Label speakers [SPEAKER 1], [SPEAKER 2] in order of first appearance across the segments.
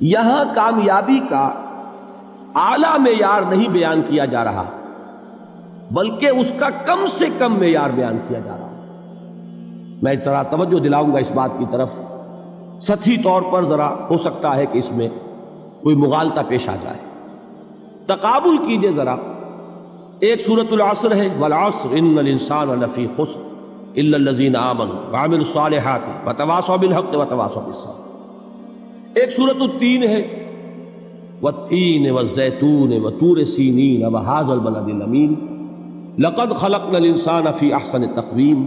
[SPEAKER 1] یہاں کامیابی کا اعلیٰ معیار نہیں بیان کیا جا رہا، بلکہ اس کا کم سے کم معیار بیان کیا جا رہا۔ میں ذرا توجہ دلاؤں گا اس بات کی طرف، سطحی طور پر ذرا ہو سکتا ہے کہ اس میں کوئی مغالطہ پیش آ جائے۔ تقابل کیجئے ذرا، ایک سورۃ العصر ہے، والعصر ان الانسان لفی خسر الا الذین آمنوا وعملوا الصالحات وتواصوا بالحق وتواصوا بالصبر۔ ایک سورۃ التین ہے، والتین والزیتون وطور سینین وہذا البلد الامین لقد خلقنا الانسان فی احسن تقویم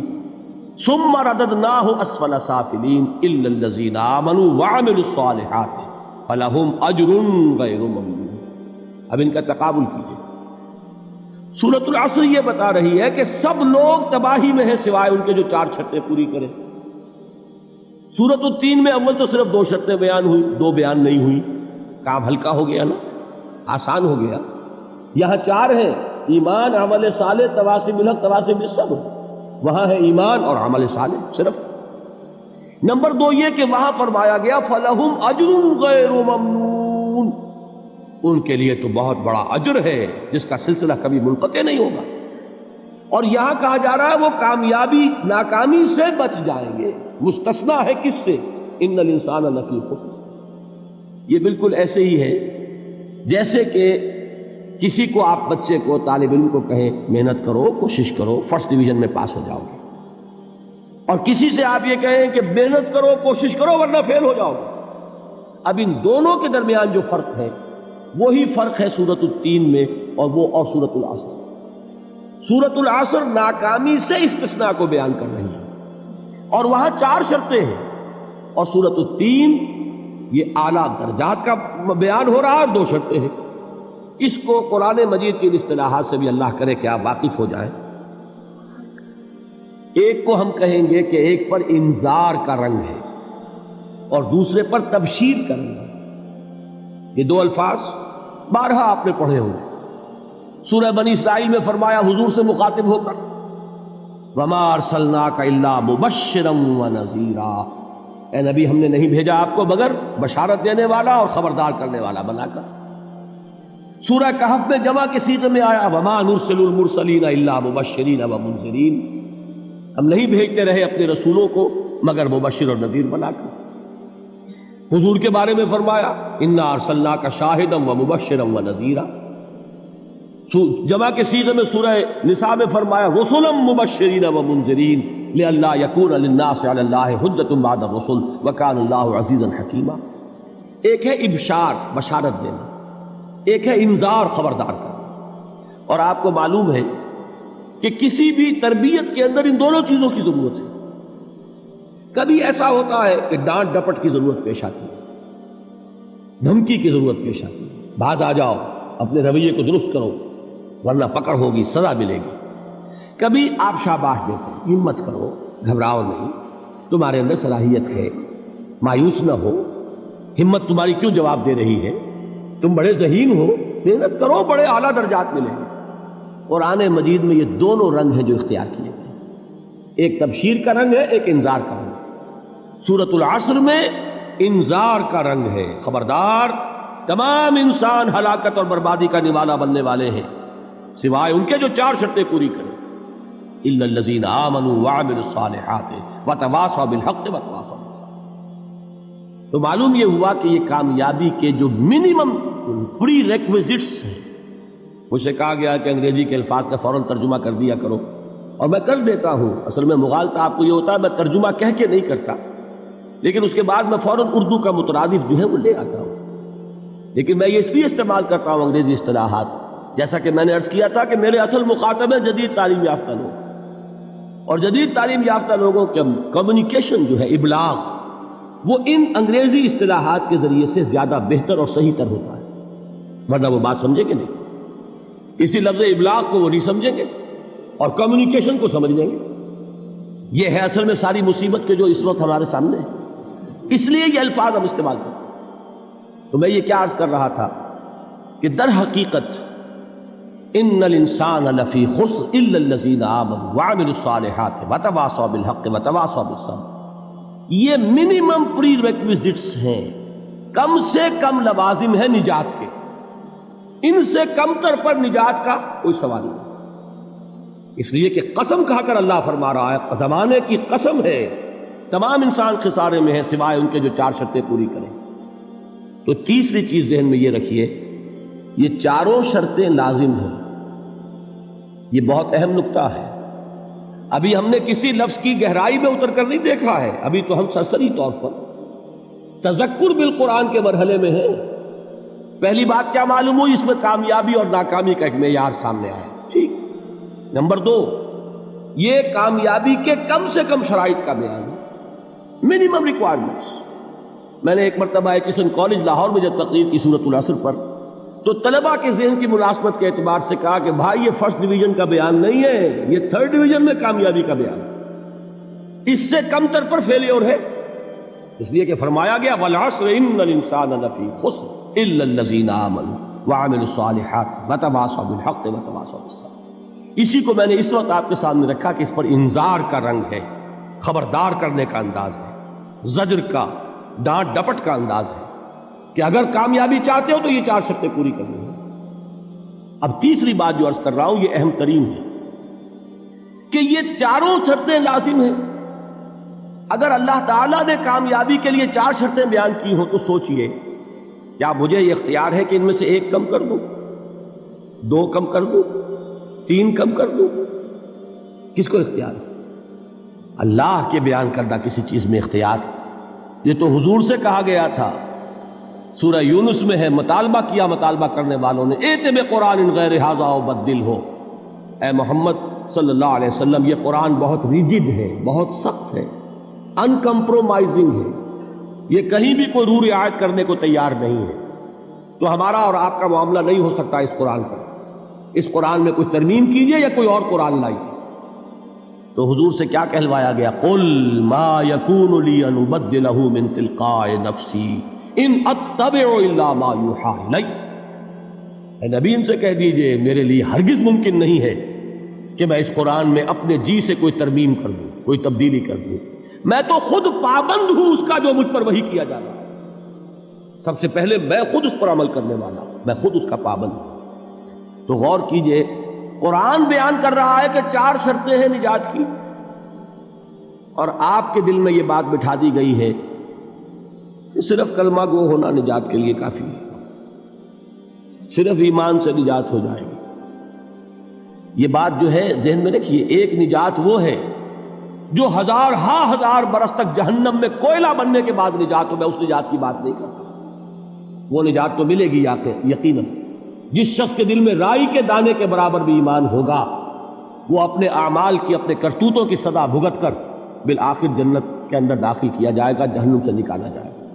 [SPEAKER 1] ثم رددناہ اسفل سافلین الا الذین آمنوا وعملوا الصالحات فلہم اجر غیر ممنون۔ اب ان کا تقابل کیجئے۔ سورۃ العصر یہ بتا رہی ہے کہ سب لوگ تباہی میں ہیں سوائے ان کے جو 4 شرطیں پوری کریں۔ سورۃ التین میں اول تو صرف 2 شرطیں بیان ہوئی، 2 بیان نہیں ہوئی، کام ہلکا ہو گیا نا، آسان ہو گیا۔ یہاں 4 ہیں، ایمان، عمل صالح، تواصی بالحق، تواصی بالصبر۔ وہاں ہے ایمان اور عمل صالح صرف۔ نمبر 2 یہ کہ وہاں فرمایا گیا فَلَهُمْ أَجْرٌ غَيْرُ مَمْنُونَ، ان کے لیے تو بہت بڑا اجر ہے جس کا سلسلہ کبھی منقطع نہیں ہوگا۔ اور یہاں کہا جا رہا ہے وہ کامیابی ناکامی سے بچ جائیں گے۔ مستثنیٰ ہے کس سے؟ ان الانسان لفی خسر۔ یہ بالکل ایسے ہی ہے جیسے کہ کسی کو آپ بچے کو، طالب علم کو کہیں محنت کرو، کوشش کرو، فرسٹ ڈویژن میں پاس ہو جاؤ گے، اور کسی سے آپ یہ کہیں کہ محنت کرو، کوشش کرو ورنہ فیل ہو جاؤ گے۔ اب ان دونوں کے درمیان جو فرق ہے وہی فرق ہے سورۃ التین میں اور سورۃ العصر۔ سورۃ العصر ناکامی سے استثناء کو بیان کر رہی ہے اور وہاں 4 شرطیں ہیں، اور سورۃ التین یہ اعلیٰ درجات کا بیان ہو رہا ہے، 2 شرطیں ہیں۔ اس کو قرآن مجید کی اصطلاحات سے بھی اللہ کرے کہ آپ واقف ہو جائیں۔ ایک کو ہم کہیں گے کہ ایک پر انذار کا رنگ ہے اور دوسرے پر تبشیر کا رنگ ہے۔ یہ 2 الفاظ بارہا آپ نے پڑھے ہوں گے۔ سورہ بنی اسرائیل میں فرمایا حضور سے مخاطب ہو کر وَمَا أَرْسَلْنَاكَ إِلَّا مُبَشِّرًا وَنَذِيرًا، اے نبی ہم نے نہیں بھیجا آپ کو مگر بشارت دینے والا اور خبردار کرنے والا بنا کر۔ سورہ کہف میں جمع کے صیغے میں آیا وَمَا نُرْسِلُ الْمُرْسَلِينَ إِلَّا مُبَشِّرِينَ وَمُنذِرِينَ، ہم نہیں بھیجتے رہے اپنے رسولوں کو مگر مبشر اور نذیر بنا کر۔ حضور کے بارے میں فرمایا اِنَّا أَرْسَلْنَاكَ شَاهِدًا وَمُبَشِّرًا وَنَذِيرًا۔ جمع کے صیغے میں سورہ نساء میں فرمایا رُسُلًا مُبَشِّرِينَ وَمُنذِرِينَ لِئَلَّا يَكُونَ لِلنَّاسِ عَلَى اللَّهِ حُجَّةٌ بَعْدَ الرُّسُلِ وَكَانَ اللَّهُ عَزِيزًا حَكِيمًا۔ ایک ہے ابشار، بشارت دینا، ایک ہے انذار، خبردار کرنا۔ اور آپ کو معلوم ہے کہ کسی بھی تربیت کے اندر ان دونوں چیزوں کی ضرورت ہے۔ کبھی ایسا ہوتا ہے کہ ڈانٹ ڈپٹ کی ضرورت پیش آتی ہے، دھمکی کی ضرورت پیش آتی ہے، باز آ جاؤ، اپنے رویے کو درست کرو ورنہ پکڑ ہوگی، سزا ملے گی۔ کبھی آپ شاباش دیتے ہیں، ہمت کرو، گھبراؤ نہیں، تمہارے اندر صلاحیت ہے، مایوس نہ ہو، ہمت تمہاری کیوں جواب دے رہی ہے، تم بڑے ذہین ہو، محنت کرو، بڑے اعلیٰ درجات ملیں گے۔ قرآن مجید میں یہ دونوں رنگ ہیں جو اختیار کیے گئے، ایک تبشیر کا رنگ ہے، ایک انذار کا رنگ ہے۔ سورۃ العصر میں انذار کا رنگ ہے، خبردار، تمام انسان ہلاکت اور بربادی کا نوالا بننے والے ہیں سوائے ان کے جو 4 شرطیں پوری کریں، الا الذین آمنوا وعملوا الصالحات وتواصوا بالحق وتواصوا بالصبر۔ تو معلوم یہ ہوا کہ یہ کامیابی کے جو منیمم پری ریکویزٹس ہیں، مجھ سے کہا گیا کہ انگریزی کے الفاظ کا فوراً ترجمہ کر دیا کرو، اور میں کر دیتا ہوں۔ اصل میں مغالطہ آپ کو یہ ہوتا ہے میں ترجمہ کہہ کے نہیں کرتا، لیکن اس کے بعد میں فوراً اردو کا مترادف جو ہے وہ لے آتا ہوں۔ لیکن میں یہ اس لیے استعمال کرتا ہوں انگریزی اصطلاحات، جیسا کہ میں نے عرض کیا تھا کہ میرے اصل مخاطب ہیں جدید تعلیم یافتہ لوگ، اور جدید تعلیم یافتہ لوگوں کے کمیونیکیشن جو ہے، ابلاغ، وہ ان انگریزی اصطلاحات کے ذریعے سے زیادہ بہتر اور صحیح تر ہوتا ہے، ورنہ وہ بات سمجھیں گے نہیں۔ اسی لفظ ابلاغ کو وہ نہیں سمجھیں گے اور کمیونیکیشن کو سمجھ لیں گے۔ یہ ہے اصل میں ساری مصیبت کے جو اس وقت ہمارے سامنے ہے، اس لیے یہ الفاظ ہم استعمال کرتے ہیں۔ تو میں یہ کیا عرض کر رہا تھا کہ در حقیقت ان الانسان لفی خسر الا الذین آمنوا وعملوا الصالحات وتواصوا بالحق وتواصوا بالصبر، یہ منیمم پری ریکویزٹس ہیں کم سے کم لوازم ہے نجات کے، ان سے کم تر پر نجات کا کوئی سوال نہیں، اس لیے کہ قسم کھا کر اللہ فرما رہا ہے، زمانے کی قسم ہے، تمام انسان خسارے میں ہیں سوائے ان کے جو 4 شرطیں پوری کریں۔ تو تیسری چیز ذہن میں یہ رکھیے، یہ چاروں شرطیں لازم ہیں، یہ بہت اہم نکتہ ہے۔ ابھی ہم نے کسی لفظ کی گہرائی میں اتر کر نہیں دیکھا ہے، ابھی تو ہم سرسری طور پر تذکر بالقرآن کے مرحلے میں ہیں۔ پہلی بات کیا معلوم ہوئی؟ اس میں کامیابی اور ناکامی کا ایک معیار سامنے آیا، ٹھیک۔ نمبر 2، یہ کامیابی کے کم سے کم شرائط کا بیان ہے، منیمم ریکوائرمنٹس۔ میں نے ایک مرتبہ ایچسن کالج لاہور میں جب تقریر کی سورۃ العصر پر، تو طلباء کے ذہن کی مناسبت کے اعتبار سے کہا کہ بھائی یہ فرسٹ ڈویژن کا بیان نہیں ہے، یہ 3rd ڈویژن میں کامیابی کا بیان ہے، اس سے کم تر پر فیلیور ہے، اس لیے کہ فرمایا گیا والعصر ان الانسان لفی خسر الا الذین آمنوا وعملوا الصالحات وتواصوا بالحق وتواصوا بالصبر۔ اسی کو میں نے اس وقت آپ کے سامنے رکھا کہ اس پر انذار کا رنگ ہے، خبردار کرنے کا انداز ہے، زجر کا، ڈانٹ ڈپٹ کا انداز ہے کہ اگر کامیابی چاہتے ہو تو یہ 4 شرطیں پوری کرنی ہیں۔ اب تیسری بات جو عرض کر رہا ہوں یہ اہم ترین ہے کہ یہ چاروں شرطیں لازم ہیں۔ اگر اللہ تعالیٰ نے کامیابی کے لیے 4 شرطیں بیان کی ہوں تو سوچئے، کیا مجھے یہ اختیار ہے کہ ان میں سے 1 کم کر دوں، 2 کم کر دوں، 3 کم کر دوں؟ کس کو اختیار ہے؟ اللہ کے بیان کردہ کسی چیز میں اختیار۔ یہ تو حضور سے کہا گیا تھا، سورہ یونس میں ہے، مطالبہ کیا مطالبہ کرنے والوں نے، ایت بقرآن غیر ھذا وبدل ہو، اے محمد صلی اللہ علیہ وسلم، یہ قرآن بہت ریجڈ ہے، بہت سخت ہے، ان کمپرومائزنگ ہے، یہ کہیں بھی کوئی رو رعایت کرنے کو تیار نہیں ہے، تو ہمارا اور آپ کا معاملہ نہیں ہو سکتا اس قرآن پر، اس قرآن میں کوئی ترمیم کیجئے یا کوئی اور قرآن لائیے۔ تو حضور سے کیا کہلوایا گیا؟ قل ما یکون لی ان ابدلہ من تلقاء نفسی ان اتبع الا ما یوحی الی۔ اے نبی ان سے کہہ دیجئے میرے لیے ہرگز ممکن نہیں ہے کہ میں اس قرآن میں اپنے جی سے کوئی ترمیم کر دوں، کوئی تبدیلی کر دوں، میں تو خود پابند ہوں اس کا جو مجھ پر وحی کیا جا رہا ہے، سب سے پہلے میں خود اس پر عمل کرنے والا ہوں، میں خود اس کا پابند ہوں۔ تو غور کیجئے، قرآن بیان کر رہا ہے کہ 4 شرطیں ہیں نجات کی، اور آپ کے دل میں یہ بات بٹھا دی گئی ہے کہ صرف کلمہ گو ہونا نجات کے لیے کافی ہے، صرف ایمان سے نجات ہو جائے گی۔ یہ بات جو ہے ذہن میں رکھیے، ایک نجات وہ ہے جو ہزار برس تک جہنم میں کوئلہ بننے کے بعد نجات ہو، میں اس نجات کی بات نہیں کرتا، وہ نجات تو ملے گی یقیناً۔ جس شخص کے دل میں رائی کے دانے کے برابر بھی ایمان ہوگا، وہ اپنے اعمال کی، اپنے کرتوتوں کی سزا بھگت کر بالآخر جنت کے اندر داخل کیا جائے گا، جہنم سے نکالا جائے گا،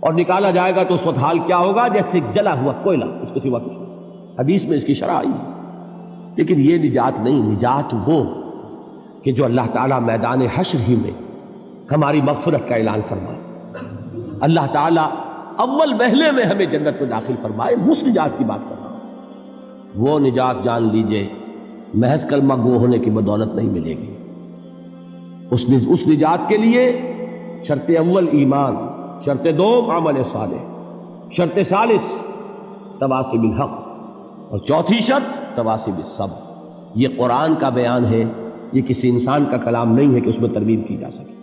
[SPEAKER 1] اور نکالا جائے گا تو اس وقت حال کیا ہوگا؟ جیسے جلا ہوا کوئلہ، اس کے سوا کچھ نہیں۔ حدیث میں اس کی شرح آئی ہے۔ لیکن یہ نجات نہیں، نجات وہ کہ جو اللہ تعالیٰ میدان حشر ہی میں ہماری مغفرت کا اعلان فرمائے، اللہ تعالیٰ اول وہلے میں ہمیں جنت میں داخل فرمائے، اس نجات کی بات کر رہا ہوں۔ وہ نجات جان لیجئے محض کلمہ گو ہونے کی بدولت نہیں ملے گی، اس نجات کے لیے شرط اول ایمان، شرط دوم عمل صالح، شرط ثالث تواصی بالحق، اور چوتھی شرط تواصی بالصبر۔ یہ قرآن کا بیان ہے، یہ کسی انسان کا کلام نہیں ہے کہ اس میں ترمیم کی جا سکے۔